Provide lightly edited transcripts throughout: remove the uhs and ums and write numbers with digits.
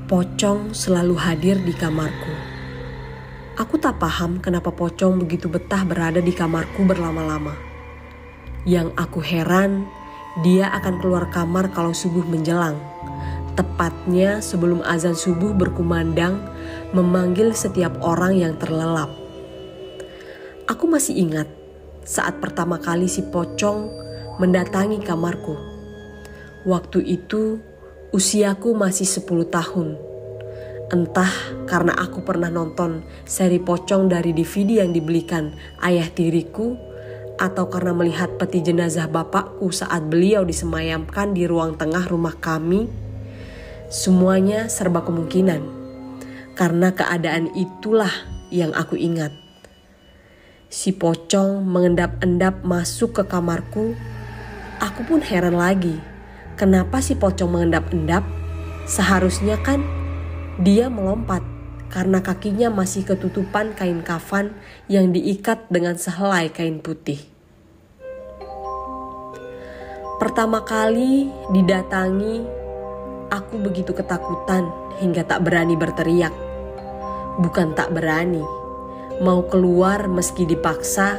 Pocong selalu hadir di kamarku. Aku tak paham kenapa Pocong begitu betah berada di kamarku berlama-lama. Yang aku heran, dia akan keluar kamar kalau subuh menjelang. Tepatnya sebelum azan subuh berkumandang, memanggil setiap orang yang terlelap. Aku masih ingat saat pertama kali si Pocong mendatangi kamarku. Waktu itu usiaku masih 10 tahun. Entah karena aku pernah nonton seri Pocong dari DVD yang dibelikan ayah tiriku, atau karena melihat peti jenazah bapakku saat beliau disemayamkan di ruang tengah rumah kami. Semuanya serba kemungkinan, karena keadaan itulah yang aku ingat. Si Pocong mengendap-endap masuk ke kamarku. Aku pun heran lagi, kenapa si Pocong mengendap-endap? Seharusnya kan dia melompat karena kakinya masih ketutupan kain kafan yang diikat dengan sehelai kain putih. Pertama kali didatangi, aku begitu ketakutan hingga tak berani berteriak. Bukan tak berani, mau keluar meski dipaksa.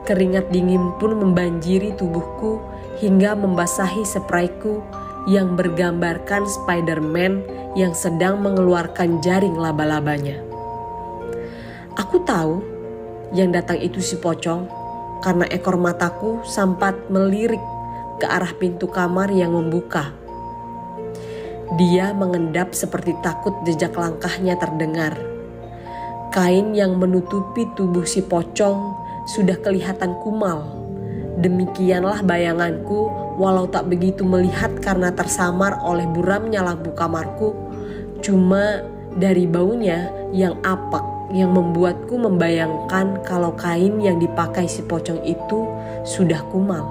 Keringat dingin pun membanjiri tubuhku hingga membasahi sprayku yang bergambarkan Spider-Man yang sedang mengeluarkan jaring laba-labanya. Aku tahu yang datang itu si Pocong karena ekor mataku sempat melirik ke arah pintu kamar yang membuka. Dia mengendap seperti takut jejak langkahnya terdengar. Kain yang menutupi tubuh si Pocong sudah kelihatan kumal. Demikianlah bayanganku, walau tak begitu melihat karena tersamar oleh buramnya lampu kamarku. Cuma dari baunya yang apek yang membuatku membayangkan kalau kain yang dipakai si Pocong itu sudah kumal.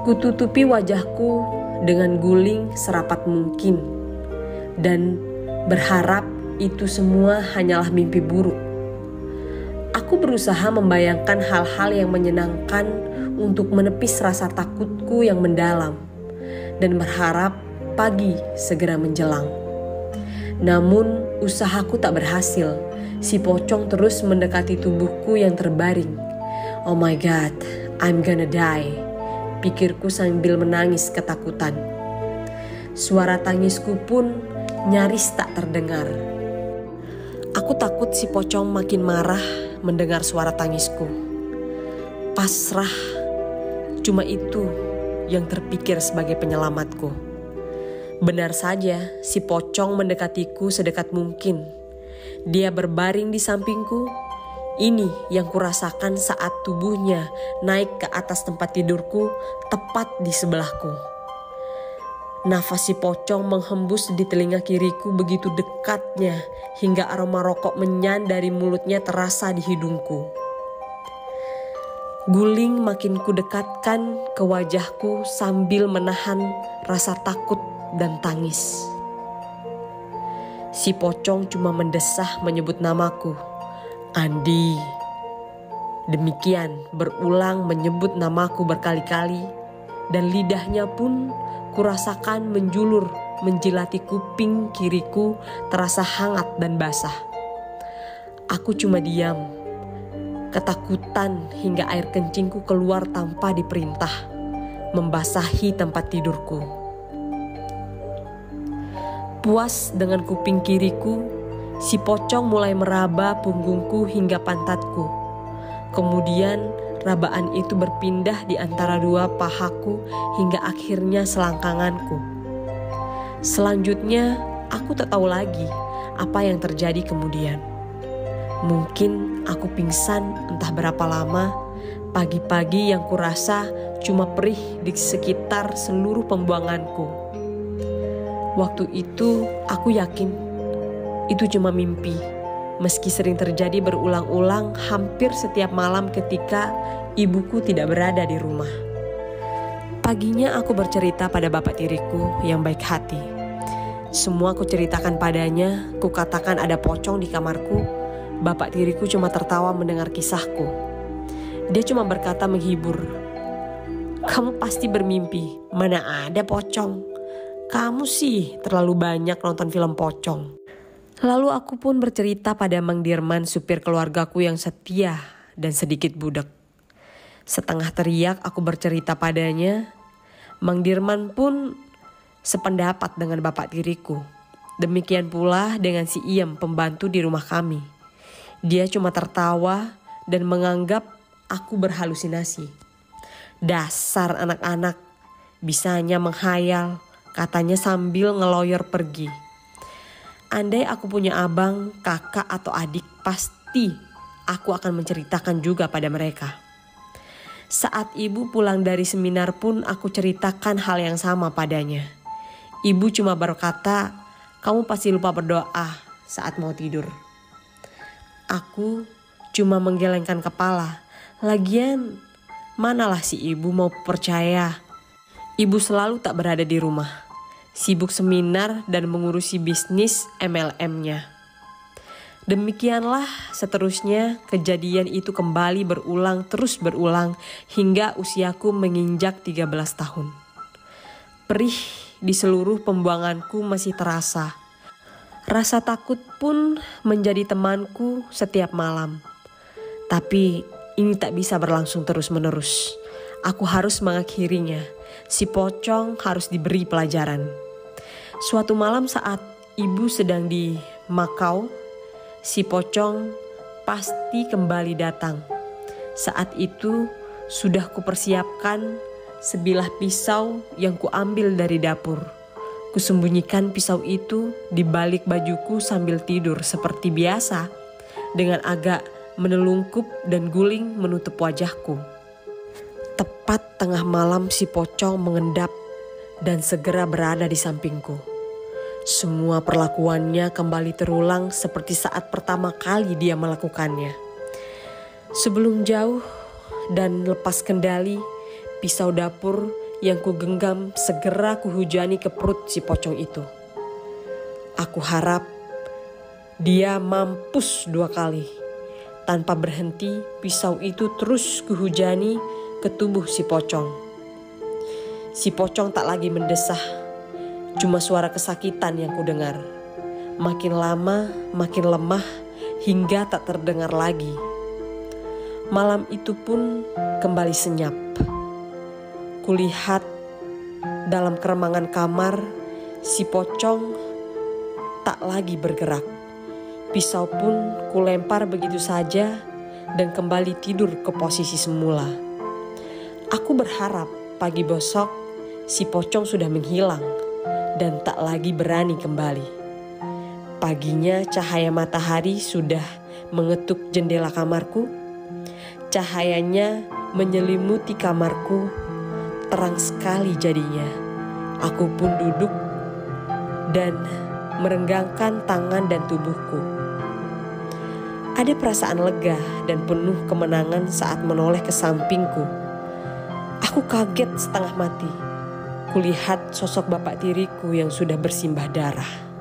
Kututupi wajahku dengan guling serapat mungkin dan berharap itu semua hanyalah mimpi buruk. Aku berusaha membayangkan hal-hal yang menyenangkan untuk menepis rasa takutku yang mendalam dan berharap pagi segera menjelang. Namun usahaku tak berhasil. Si Pocong terus mendekati tubuhku yang terbaring. Oh my God, I'm gonna die, pikirku sambil menangis ketakutan. Suara tangisku pun nyaris tak terdengar. Aku takut si Pocong makin marah mendengar suara tangisku. Pasrah, cuma itu yang terpikir sebagai penyelamatku. Benar saja, si Pocong mendekatiku sedekat mungkin. Dia berbaring di sampingku. Ini yang kurasakan saat tubuhnya naik ke atas tempat tidurku, tepat di sebelahku. Nafas si Pocong menghembus di telinga kiriku begitu dekatnya hingga aroma rokok menyan dari mulutnya terasa di hidungku. Guling makin kudekatkan ke wajahku sambil menahan rasa takut dan tangis. Si Pocong cuma mendesah menyebut namaku, Andi. Demikian berulang menyebut namaku berkali-kali dan lidahnya pun kurasakan menjulur menjilati kuping kiriku terasa hangat dan basah. Aku cuma diam, ketakutan hingga air kencingku keluar tanpa diperintah, membasahi tempat tidurku. Puas dengan kuping kiriku, si Pocong mulai meraba punggungku hingga pantatku. Kemudian rabaan itu berpindah di antara dua pahaku hingga akhirnya selangkanganku. Selanjutnya, aku tak tahu lagi apa yang terjadi kemudian. Mungkin aku pingsan entah berapa lama. Pagi-pagi yang kurasa cuma perih di sekitar seluruh pembuanganku. Waktu itu aku yakin itu cuma mimpi. Meski sering terjadi berulang-ulang hampir setiap malam ketika ibuku tidak berada di rumah. Paginya aku bercerita pada bapak tiriku yang baik hati. Semua aku ceritakan padanya, kukatakan ada pocong di kamarku. Bapak tiriku cuma tertawa mendengar kisahku. Dia cuma berkata menghibur, "Kamu pasti bermimpi, mana ada pocong. Kamu sih terlalu banyak nonton film pocong. Lalu aku pun bercerita pada Mang Dirman, supir keluargaku yang setia dan sedikit budak. Setengah teriak aku bercerita padanya. Mang Dirman pun sependapat dengan bapak tiriku. Demikian pula dengan si Iem, pembantu di rumah kami. Dia cuma tertawa dan menganggap aku berhalusinasi. Dasar anak-anak, bisanya menghayal, katanya sambil ngeloyor pergi. Andai aku punya abang, kakak atau adik, pasti aku akan menceritakan juga pada mereka. Saat ibu pulang dari seminar pun aku ceritakan hal yang sama padanya. Ibu cuma berkata, kamu pasti lupa berdoa saat mau tidur. Aku cuma menggelengkan kepala. Lagian manalah si ibu mau percaya. Ibu selalu tak berada di rumah, sibuk seminar dan mengurusi bisnis MLM-nya. Demikianlah seterusnya kejadian itu kembali terus berulang hingga usiaku menginjak 13 tahun. Perih di seluruh pembuanganku masih terasa. Rasa takut pun menjadi temanku setiap malam. Tapi ini tak bisa berlangsung terus-menerus. Aku harus mengakhirinya. Si pocong harus diberi pelajaran. Suatu malam saat ibu sedang di Makau, si pocong pasti kembali datang. Saat itu sudah kupersiapkan sebilah pisau yang kuambil dari dapur. Kusembunyikan pisau itu di balik bajuku sambil tidur seperti biasa, dengan agak menelungkup dan guling menutup wajahku. Tepat tengah malam si pocong mengendap dan segera berada di sampingku. Semua perlakuannya kembali terulang seperti saat pertama kali dia melakukannya. Sebelum jauh dan lepas kendali, pisau dapur yang kugenggam segera kuhujani ke perut si pocong itu. Aku harap dia mampus 2 kali. Tanpa berhenti, pisau itu terus kuhujani ke tubuh si pocong. Si pocong tak lagi mendesah, cuma suara kesakitan yang kudengar. Makin lama, makin lemah, hingga tak terdengar lagi. Malam itu pun kembali senyap. Kulihat dalam keremangan kamar, si pocong tak lagi bergerak. Pisau pun kulempar begitu saja dan kembali tidur ke posisi semula. Aku berharap pagi besok si pocong sudah menghilang dan tak lagi berani kembali. Paginya cahaya matahari sudah mengetuk jendela kamarku. Cahayanya menyelimuti kamarku. Terang sekali jadinya. Aku pun duduk dan merenggangkan tangan dan tubuhku. Ada perasaan lega dan penuh kemenangan saat menoleh ke sampingku. Aku kaget setengah mati. Kulihat sosok bapak tiriku yang sudah bersimbah darah.